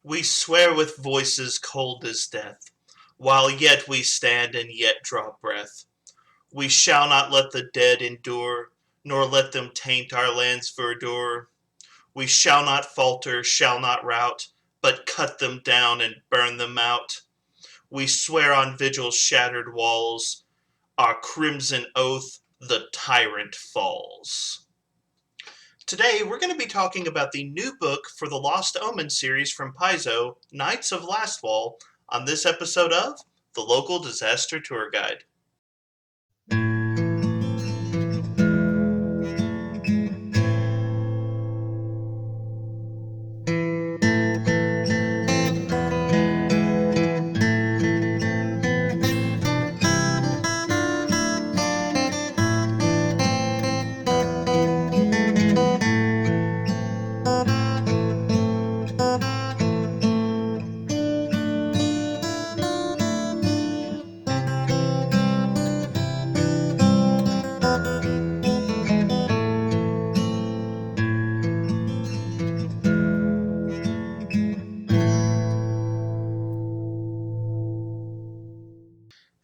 We swear with voices cold as death, while yet we stand and yet draw breath. We shall not let the dead endure, nor let them taint our land's verdure. We shall not falter, shall not rout, but cut them down and burn them out. We swear on vigil's shattered walls, our crimson oath, the tyrant falls. Today, we're going to be talking about the new book for the Lost Omens series from Paizo, Knights of Lastwall, on this episode of The Local Disaster Tour Guide.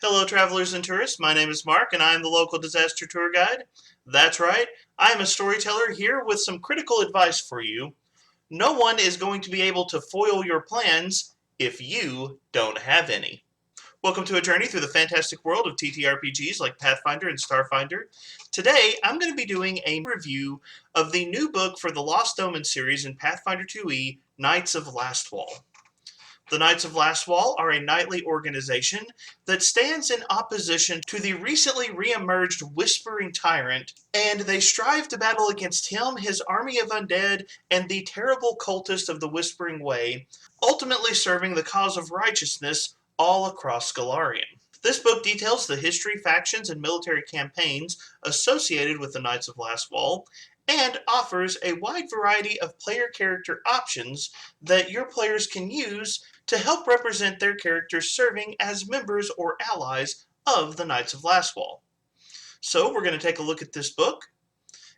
Hello, travelers and tourists. My name is Mark, and I am the local disaster tour guide. That's right, I am a storyteller here with some critical advice for you. No one is going to be able to foil your plans if you don't have any. Welcome to a journey through the fantastic world of TTRPGs like Pathfinder and Starfinder. Today, I'm going to be doing a review of the new book for the Lost Omens series in Pathfinder 2e, Knights of Lastwall. The Knights of Lastwall are a knightly organization that stands in opposition to the recently re-emerged Whispering Tyrant, and they strive to battle against him, his army of undead, and the terrible cultist of the Whispering Way, ultimately serving the cause of righteousness all across Golarion. This book details the history, factions, and military campaigns associated with the Knights of Lastwall, and offers a wide variety of player character options that your players can use to help represent their characters serving as members or allies of the Knights of Lastwall. So we're going to take a look at this book,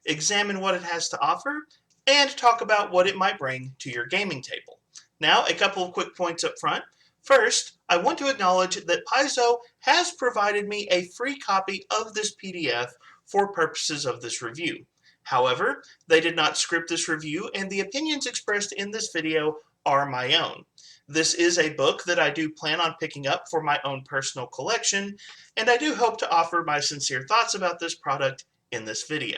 examine what it has to offer, and talk about what it might bring to your gaming table. Now, a couple of quick points up front. First, I want to acknowledge that Paizo has provided me a free copy of this PDF for purposes of this review. However, they did not script this review, and the opinions expressed in this video are my own. This is a book that I do plan on picking up for my own personal collection, and I do hope to offer my sincere thoughts about this product in this video.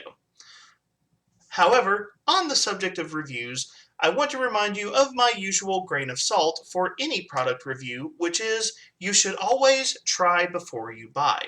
However, on the subject of reviews, I want to remind you of my usual grain of salt for any product review, which is you should always try before you buy.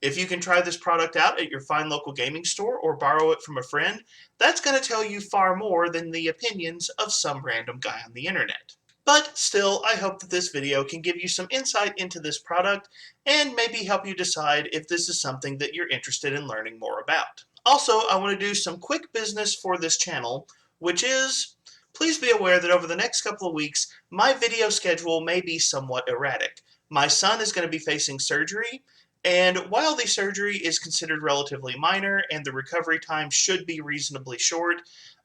If you can try this product out at your fine local gaming store or borrow it from a friend, that's going to tell you far more than the opinions of some random guy on the internet. But still, I hope that this video can give you some insight into this product and maybe help you decide if this is something that you're interested in learning more about. Also, I want to do some quick business for this channel, which is, please be aware that over the next couple of weeks, my video schedule may be somewhat erratic. My son is going to be facing surgery, and while the surgery is considered relatively minor and the recovery time should be reasonably short,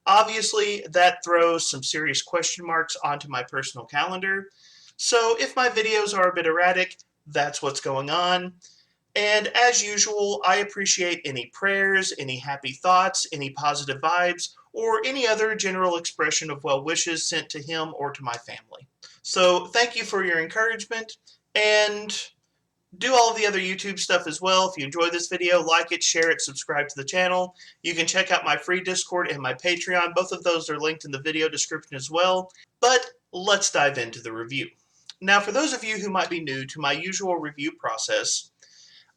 obviously that throws some serious question marks onto my personal calendar. So if my videos are a bit erratic, that's what's going on. And as usual, I appreciate any prayers, any happy thoughts, any positive vibes, or any other general expression of well wishes sent to him or to my family. So thank you for your encouragement, and do all of the other YouTube stuff as well. If you enjoyed this video, like it, share it, subscribe to the channel. You can check out my free Discord and my Patreon. Both of those are linked in the video description as well. But let's dive into the review. Now, for those of you who might be new to my usual review process,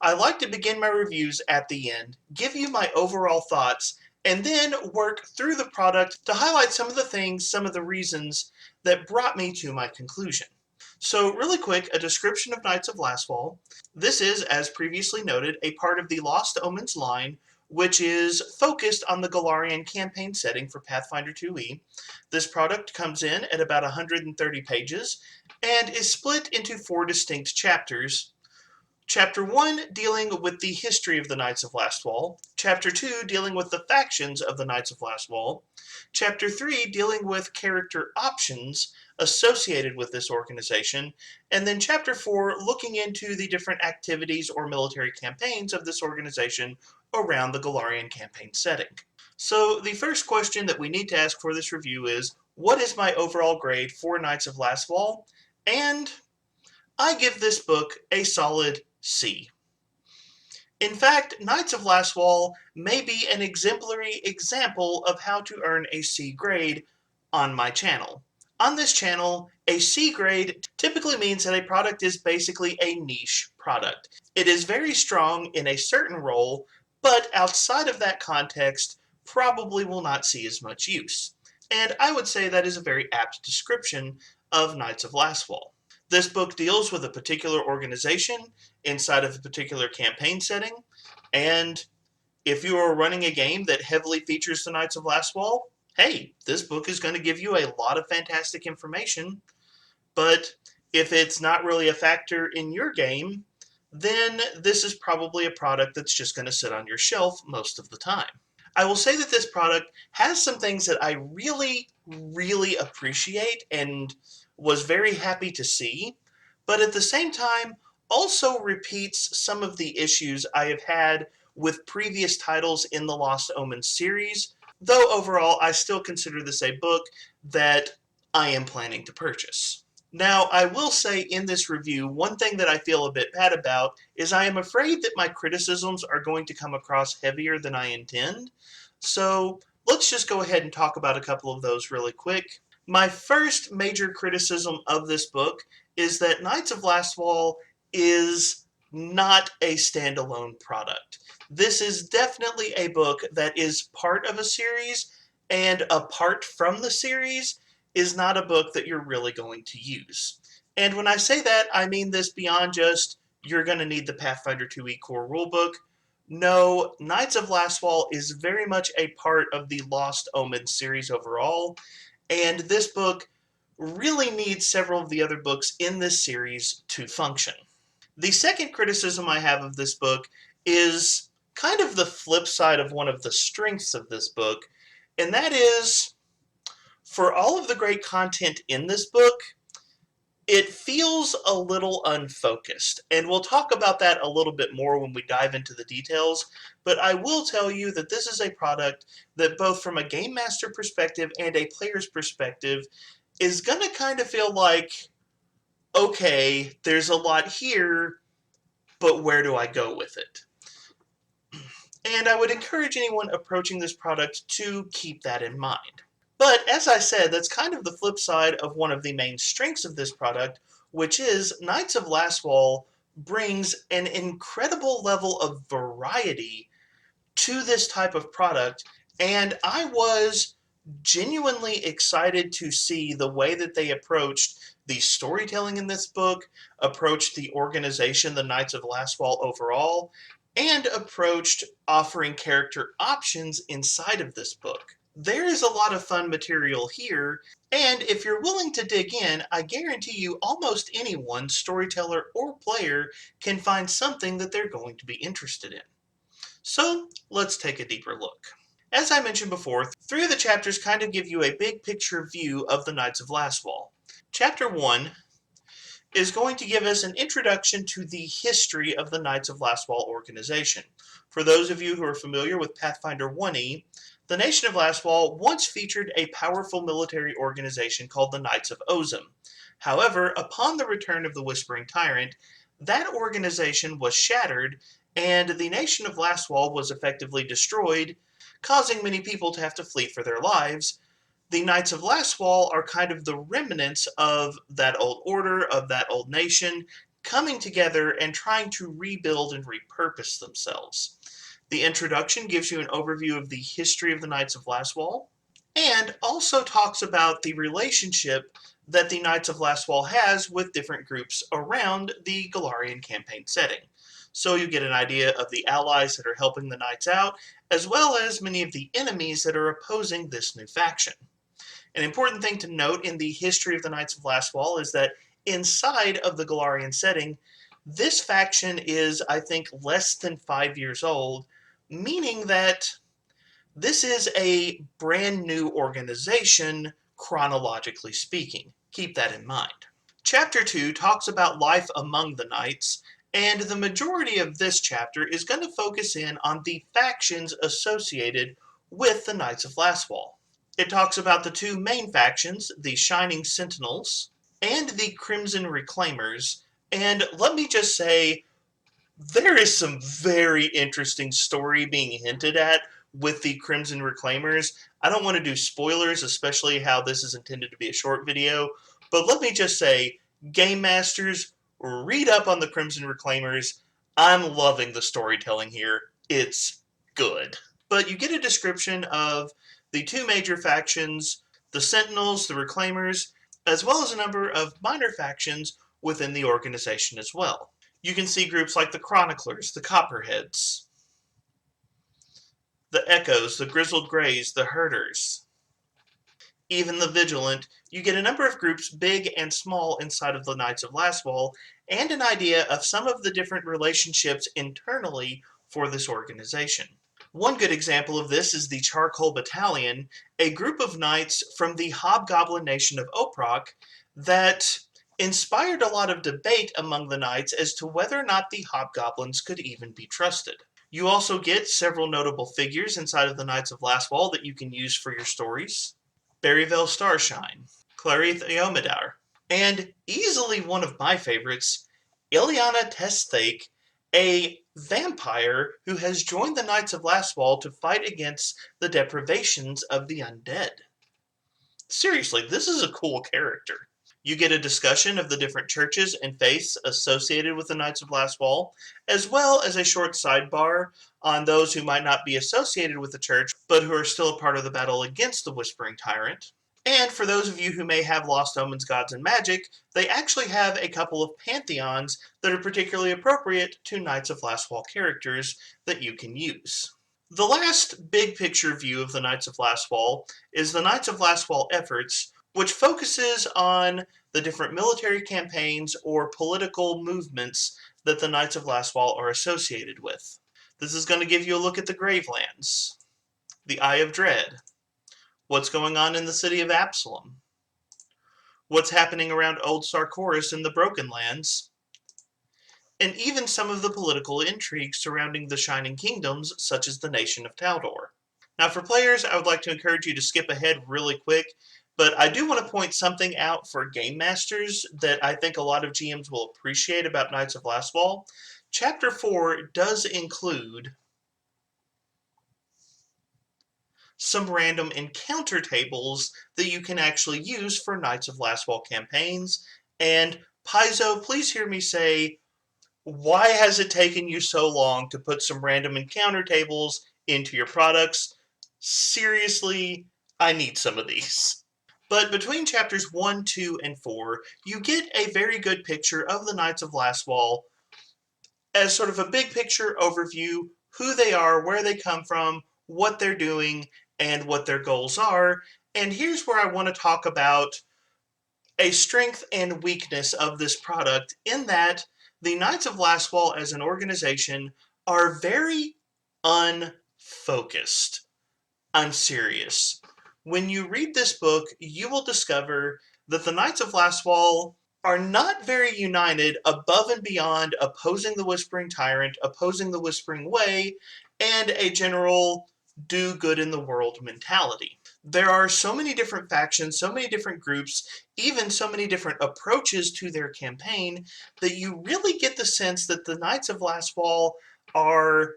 I like to begin my reviews at the end, give you my overall thoughts, and then work through the product to highlight some of the things, some of the reasons that brought me to my conclusion. So really quick, a description of Knights of Lastwall. This is, as previously noted, a part of the Lost Omens line, which is focused on the Golarion campaign setting for Pathfinder 2e. This product comes in at about 130 pages and is split into 4 distinct chapters. Chapter 1 dealing with the history of the Knights of Lastwall, Chapter 2 dealing with the factions of the Knights of Lastwall, Chapter 3 dealing with character options, associated with this organization, and then Chapter 4 looking into the different activities or military campaigns of this organization around the Golarion campaign setting. So the first question that we need to ask for this review is, what is my overall grade for Knights of Lastwall? And I give this book a solid C. In fact, Knights of Lastwall may be an exemplary example of how to earn a C grade on my channel. On this channel, a C grade typically means that a product is basically a niche product. It is very strong in a certain role, but outside of that context, probably will not see as much use. And I would say that is a very apt description of Knights of Lastwall. This book deals with a particular organization inside of a particular campaign setting, and if you are running a game that heavily features the Knights of Lastwall, hey, this book is going to give you a lot of fantastic information. But if it's not really a factor in your game, then this is probably a product that's just going to sit on your shelf most of the time. I will say that this product has some things that I really, really appreciate and was very happy to see, but at the same time also repeats some of the issues I have had with previous titles in the Lost Omens series, though overall I still consider this a book that I am planning to purchase. Now, I will say in this review, one thing that I feel a bit bad about is I am afraid that my criticisms are going to come across heavier than I intend. So let's just go ahead and talk about a couple of those really quick. My first major criticism of this book is that Knights of Lastwall is not a standalone product. This is definitely a book that is part of a series, and apart from the series is not a book that you're really going to use. And when I say that, I mean this beyond just you're going to need the Pathfinder 2e core rulebook. No, Knights of Lastwall is very much a part of the Lost Omens series overall, and this book really needs several of the other books in this series to function. The second criticism I have of this book is kind of the flip side of one of the strengths of this book, and that is, for all of the great content in this book, it feels a little unfocused, and we'll talk about that a little bit more when we dive into the details, but I will tell you that this is a product that both from a game master perspective and a player's perspective is going to kind of feel like, okay, there's a lot here, but where do I go with it? And I would encourage anyone approaching this product to keep that in mind. But as I said, that's kind of the flip side of one of the main strengths of this product, which is Knights of Lastwall brings an incredible level of variety to this type of product, and I was genuinely excited to see the way that they approached the storytelling in this book, approached the organization, the Knights of Lastwall overall, and approached offering character options inside of this book. There is a lot of fun material here, and if you're willing to dig in, I guarantee you almost anyone, storyteller or player, can find something that they're going to be interested in. So let's take a deeper look. As I mentioned before, 3 of the chapters kind of give you a big picture view of the Knights of Lastwall. Chapter 1 is going to give us an introduction to the history of the Knights of Lastwall organization. For those of you who are familiar with Pathfinder 1e, the nation of Lastwall once featured a powerful military organization called the Knights of Ozum. However, upon the return of the Whispering Tyrant, that organization was shattered, and the nation of Lastwall was effectively destroyed, causing many people to have to flee for their lives. The Knights of Lastwall are kind of the remnants of that old order, of that old nation, coming together and trying to rebuild and repurpose themselves. The introduction gives you an overview of the history of the Knights of Lastwall, and also talks about the relationship that the Knights of Lastwall has with different groups around the Golarion campaign setting. So you get an idea of the allies that are helping the Knights out, as well as many of the enemies that are opposing this new faction. An important thing to note in the history of the Knights of Lastwall is that inside of the Golarion setting, this faction is, I think, less than 5 years old, meaning that this is a brand new organization, chronologically speaking. keep that in mind. Chapter 2 talks about life among the knights, and the majority of this chapter is going to focus in on the factions associated with the Knights of Lastwall. It talks about the two main factions, the Shining Sentinels and the Crimson Reclaimers, and let me just say, there is some very interesting story being hinted at with the Crimson Reclaimers. I don't want to do spoilers, especially how this is intended to be a short video, but let me just say, Game Masters, read up on the Crimson Reclaimers. I'm loving the storytelling here. It's good. But you get a description of the two major factions, the Sentinels, the Reclaimers, as well as a number of minor factions within the organization as well. You can see groups like the Chroniclers, the Copperheads, the Echoes, the Grizzled Greys, the Herders, even the Vigilant. You get a number of groups, big and small, inside of the Knights of Lastwall, and an idea of some of the different relationships internally for this organization. One good example of this is the Charcoal Battalion, a group of knights from the Hobgoblin nation of Oprok that inspired a lot of debate among the knights as to whether or not the hobgoblins could even be trusted. You also get several notable figures inside of the Knights of Lastwall that you can use for your stories. Berryville Starshine, Clarith Eomidar, and easily one of my favorites, Ileana Testhake, a vampire who has joined the Knights of Lastwall to fight against the deprivations of the undead. Seriously, this is a cool character. You get a discussion of the different churches and faiths associated with the Knights of Lastwall, as well as a short sidebar on those who might not be associated with the church, but who are still a part of the battle against the Whispering Tyrant. And for those of you who may have Lost Omens, Gods, and Magic, they actually have a couple of pantheons that are particularly appropriate to Knights of Lastwall characters that you can use. The last big picture view of the Knights of Lastwall is the Knights of Lastwall Efforts, which focuses on the different military campaigns or political movements that the Knights of Lastwall are associated with. This is going to give you a look at the Gravelands, the Eye of Dread, what's going on in the city of Absalom, what's happening around Old Sarkoris in the Broken Lands, and even some of the political intrigue surrounding the Shining Kingdoms, such as the nation of Taldor. Now for players, I would like to encourage you to skip ahead really quick, but I do want to point something out for Game Masters that I think a lot of GMs will appreciate about Knights of Lastwall. Chapter 4 does include some random encounter tables that you can actually use for Knights of Lastwall campaigns, and Paizo, please hear me say, why has it taken you so long to put some random encounter tables into your products? Seriously, I need some of these. But between chapters 1, 2, and 4, you get a very good picture of the Knights of Lastwall as sort of a big picture overview, who they are, where they come from, what they're doing, and what their goals are. And here's where I want to talk about a strength and weakness of this product, in that the Knights of Lastwall as an organization are very unfocused. I'm serious. When you read this book, you will discover that the Knights of Lastwall are not very united above and beyond opposing the Whispering Tyrant, opposing the Whispering Way, and a general do good in the world mentality. There are so many different factions, so many different groups, even so many different approaches to their campaign, that you really get the sense that the Knights of Lastwall are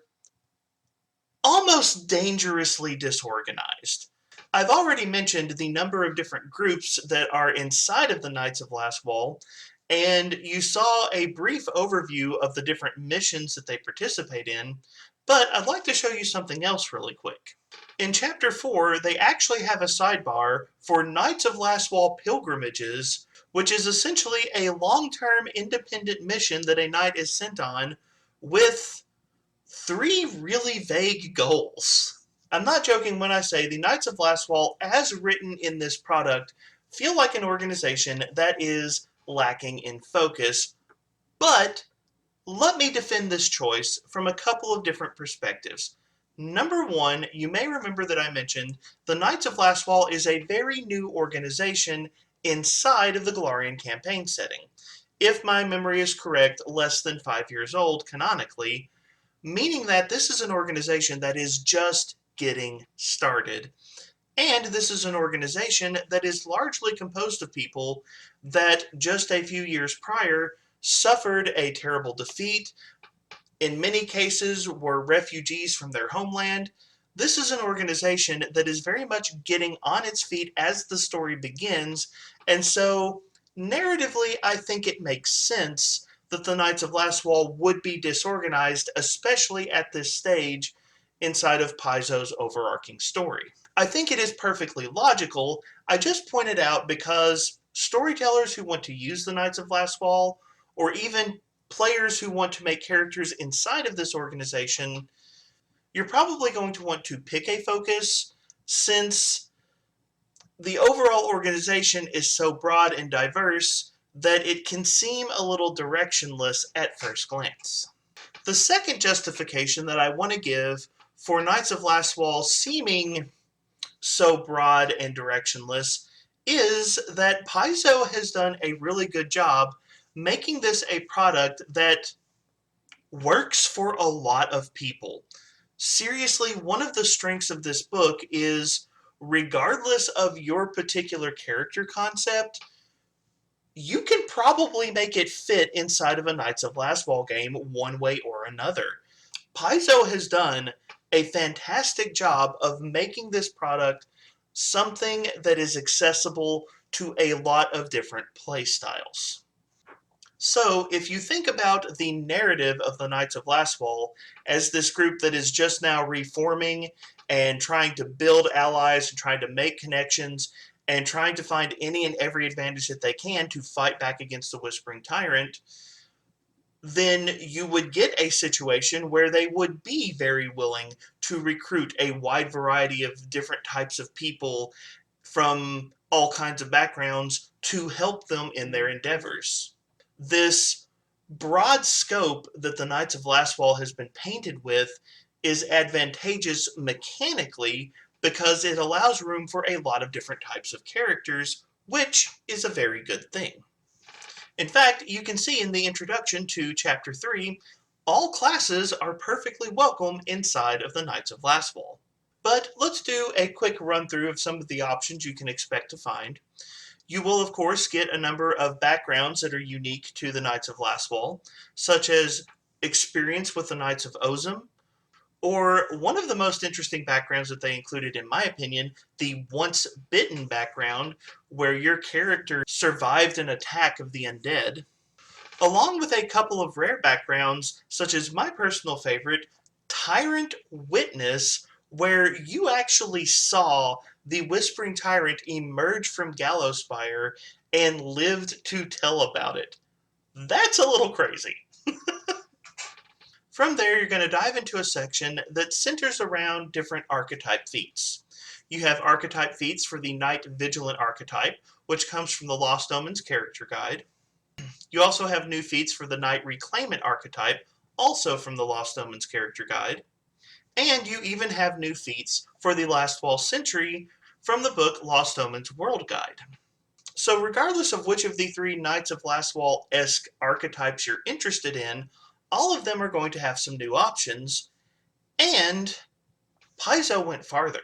almost dangerously disorganized. I've already mentioned the number of different groups that are inside of the Knights of Lastwall, and you saw a brief overview of the different missions that they participate in, but I'd like to show you something else really quick. In Chapter 4, they actually have a sidebar for Knights of Lastwall Pilgrimages, which is essentially a long-term independent mission that a knight is sent on with 3 really vague goals. I'm not joking when I say the Knights of Lastwall, as written in this product, feel like an organization that is lacking in focus, but let me defend this choice from a couple of different perspectives. Number one, you may remember that I mentioned the Knights of Lastwall is a very new organization, inside of the Golarion campaign setting. If my memory is correct, less than 5 years old canonically, meaning that this is an organization that is just getting started. And this is an organization that is largely composed of people that just a few years prior suffered a terrible defeat, in many cases were refugees from their homeland. This is an organization that is very much getting on its feet as the story begins, and so narratively I think it makes sense that the Knights of Lastwall would be disorganized, especially at this stage inside of Paizo's overarching story. I think it is perfectly logical. I just pointed out because storytellers who want to use the Knights of Lastwall, or even players who want to make characters inside of this organization, you're probably going to want to pick a focus since the overall organization is so broad and diverse that it can seem a little directionless at first glance. The second justification that I want to give for Knights of Lastwall seeming so broad and directionless is that Paizo has done a really good job making this a product that works for a lot of people. Seriously, one of the strengths of this book is regardless of your particular character concept, you can probably make it fit inside of a Knights of Lastwall game one way or another. Paizo has done a fantastic job of making this product something that is accessible to a lot of different play styles. So, if you think about the narrative of the Knights of Lastwall as this group that is just now reforming and trying to build allies and trying to make connections and trying to find any and every advantage that they can to fight back against the Whispering Tyrant, then you would get a situation where they would be very willing to recruit a wide variety of different types of people from all kinds of backgrounds to help them in their endeavors. This broad scope that the Knights of Lastwall has been painted with is advantageous mechanically because it allows room for a lot of different types of characters, which is a very good thing. In fact, you can see in the introduction to Chapter 3, all classes are perfectly welcome inside of the Knights of Lastwall. But let's do a quick run through of some of the options you can expect to find. You will, of course, get a number of backgrounds that are unique to the Knights of Lastwall, such as experience with the Knights of Ozum, or one of the most interesting backgrounds that they included, in my opinion, the Once Bitten background, where your character survived an attack of the undead, along with a couple of rare backgrounds, such as my personal favorite, Tyrant Witness, where you actually saw the Whispering Tyrant emerge from Gallowspire and lived to tell about it. That's a little crazy. From there, you're going to dive into a section that centers around different archetype feats. You have archetype feats for the Knight Vigilant archetype, which comes from the Lost Omens character guide. You also have new feats for the Knight Reclaimant archetype, also from the Lost Omens character guide. And you even have new feats for the Lastwall Sentry from the book Lost Omens World Guide. So regardless of which of the three Knights of Lastwall-esque archetypes you're interested in, all of them are going to have some new options, and Paizo went farther.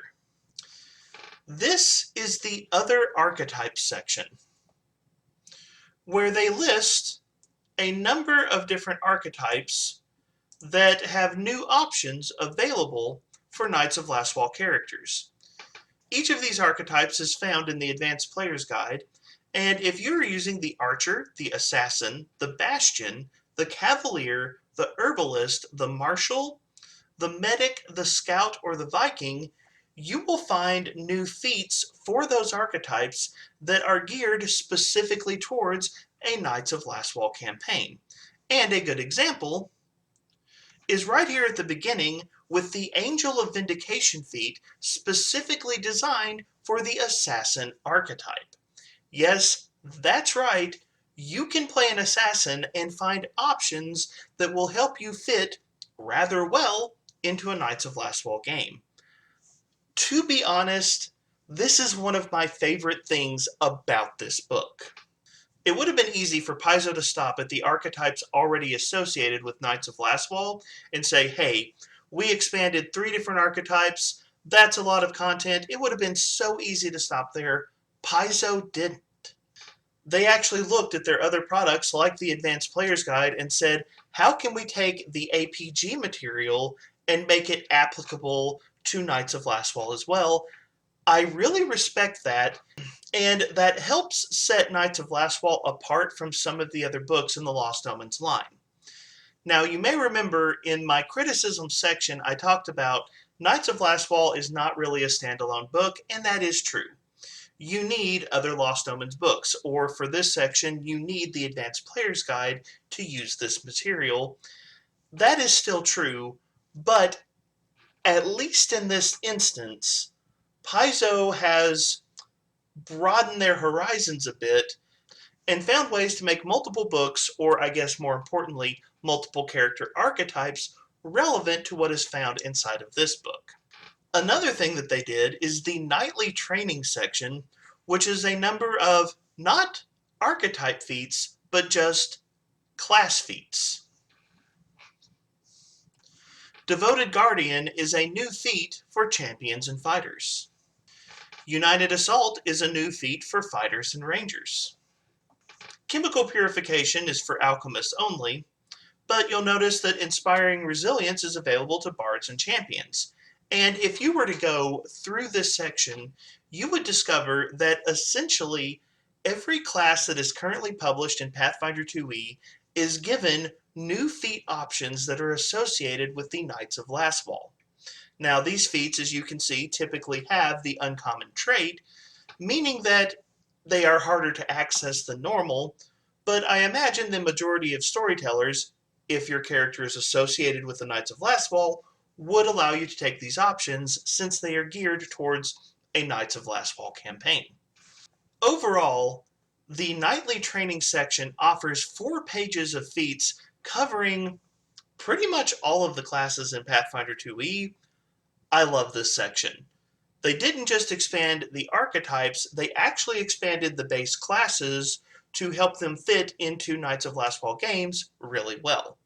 This is the Other Archetypes section, where they list a number of different archetypes that have new options available for Knights of Lastwall characters. Each of these archetypes is found in the Advanced Player's Guide, and if you're using the Archer, the Assassin, the Bastion, the Cavalier, the Herbalist, the Marshal, the Medic, the Scout, or the Viking, you will find new feats for those archetypes that are geared specifically towards a Knights of Lastwall campaign. And a good example is right here at the beginning with the Angel of Vindication feat specifically designed for the Assassin archetype. Yes, that's right, you can play an assassin and find options that will help you fit rather well into a Knights of Lastwall game. To be honest, This is one of my favorite things about this book. It would have been easy for Paizo to stop at the archetypes already associated with Knights of Lastwall and say, hey, we expanded 3 different archetypes, that's a lot of content. It would have been so easy to stop there. Paizo didn't. They actually looked at their other products like the Advanced Player's Guide and said, how can we take the APG material and make it applicable to Knights of Lastwall as well? I really respect that, and that helps set Knights of Lastwall apart from some of the other books in the Lost Omens line. Now, you may remember in my criticism section, I talked about Knights of Lastwall is not really a standalone book, and that is true. You need other Lost Omens books, or for this section, you need the Advanced Player's Guide to use this material. That is still true, but at least in this instance, Paizo has broadened their horizons a bit and found ways to make multiple books, or I guess more importantly, multiple character archetypes, relevant to what is found inside of this book. Another thing that they did is the nightly training section, which is a number of not archetype feats, but just class feats. Devoted Guardian is a new feat for champions and fighters. United Assault is a new feat for fighters and rangers. Chemical Purification is for alchemists only, but you'll notice that Inspiring Resilience is available to bards and champions. And if you were to go through this section, you would discover that essentially every class that is currently published in Pathfinder 2e is given new feat options that are associated with the Knights of Lastwall. Now, these feats, as you can see, typically have the uncommon trait, meaning that they are harder to access than normal, but I imagine the majority of storytellers, if your character is associated with the Knights of Lastwall, would allow you to take these options since they are geared towards a Knights of Lastwall campaign. Overall, the nightly training section offers 4 pages of feats covering pretty much all of the classes in Pathfinder 2e. I love this section. They didn't just expand the archetypes, they actually expanded the base classes to help them fit into Knights of Lastwall games really well.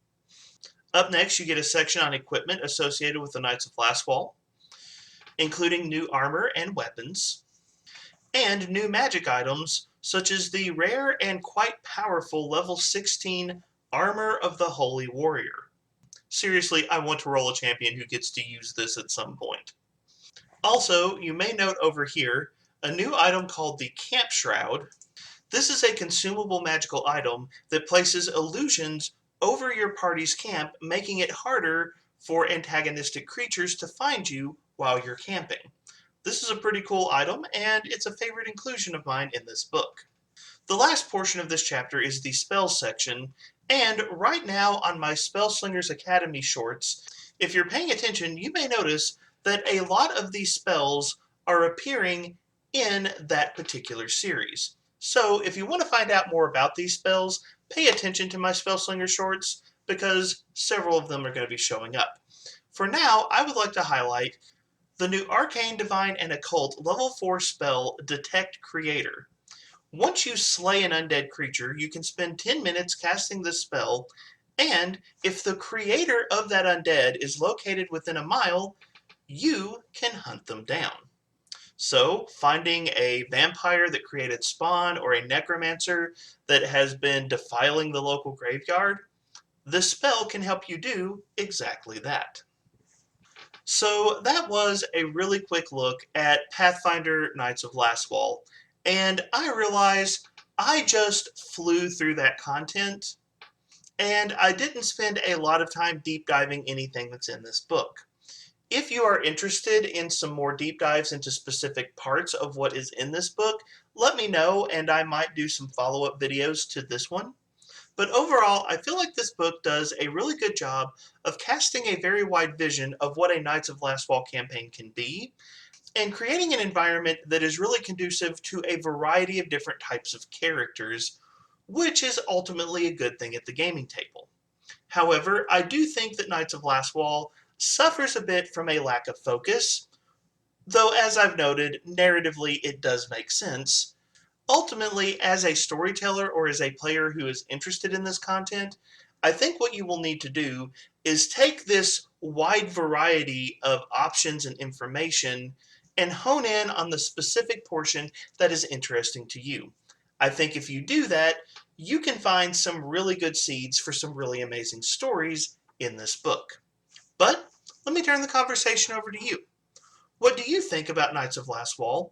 Up next, you get a section on equipment associated with the Knights of Lastwall, including new armor and weapons, and new magic items such as the rare and quite powerful level 16 Armor of the Holy Warrior. Seriously, I want to roll a champion who gets to use this at some point. Also, you may note over here a new item called the Camp Shroud. This is a consumable magical item that places illusions over your party's camp, making it harder for antagonistic creatures to find you while you're camping. This is a pretty cool item, and it's a favorite inclusion of mine in this book. The last portion of this chapter is the spells section, and right now on my Spellslingers Academy shorts, if you're paying attention, you may notice that a lot of these spells are appearing in that particular series. So if you want to find out more about these spells, pay attention to my Spellslinger shorts because several of them are going to be showing up. For now, I would like to highlight the new Arcane, Divine, and Occult level 4 spell, Detect Creator. Once you slay an undead creature, you can spend 10 minutes casting this spell, and if the creator of that undead is located within a mile, you can hunt them down. So, finding a vampire that created Spawn or a necromancer that has been defiling the local graveyard, this spell can help you do exactly that. So that was a really quick look at Pathfinder Knights of Lastwall, and I realized I just flew through that content, and I didn't spend a lot of time deep diving anything that's in this book. If you are interested in some more deep dives into specific parts of what is in this book, let me know, and I might do some follow-up videos to this one. But overall, I feel like this book does a really good job of casting a very wide vision of what a Knights of Lastwall campaign can be, and creating an environment that is really conducive to a variety of different types of characters, which is ultimately a good thing at the gaming table. However, I do think that Knights of Lastwall suffers a bit from a lack of focus. though as I've noted, narratively it does make sense. Ultimately, as a storyteller or as a player who is interested in this content, I think what you will need to do is take this wide variety of options and information and hone in on the specific portion that is interesting to you. I think if you do that, you can find some really good seeds for some really amazing stories in this book. But let me turn the conversation over to you. What do you think about Knights of Lastwall?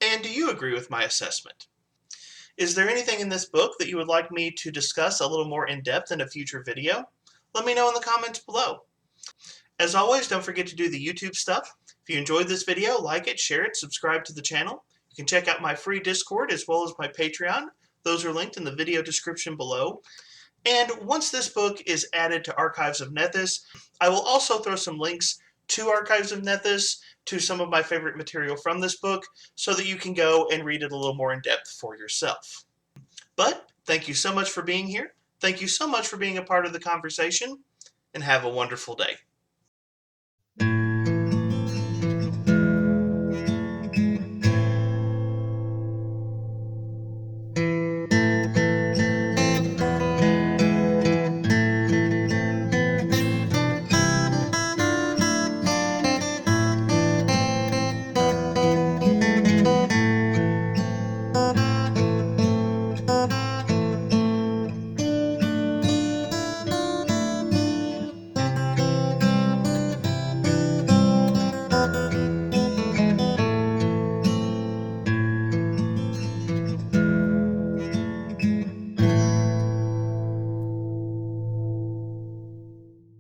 And do you agree with my assessment? Is there anything in this book that you would like me to discuss a little more in depth in a future video? Let me know in the comments below. As always, don't forget to do the YouTube stuff. If you enjoyed this video, like it, share it, subscribe to the channel. You can check out my free Discord as well as my Patreon. Those are linked in the video description below. And once this book is added to Archives of Nethys, I will also throw some links to Archives of Nethys, to some of my favorite material from this book, so that you can go and read it a little more in depth for yourself. But thank you so much for being here. Thank you so much for being a part of the conversation, and have a wonderful day.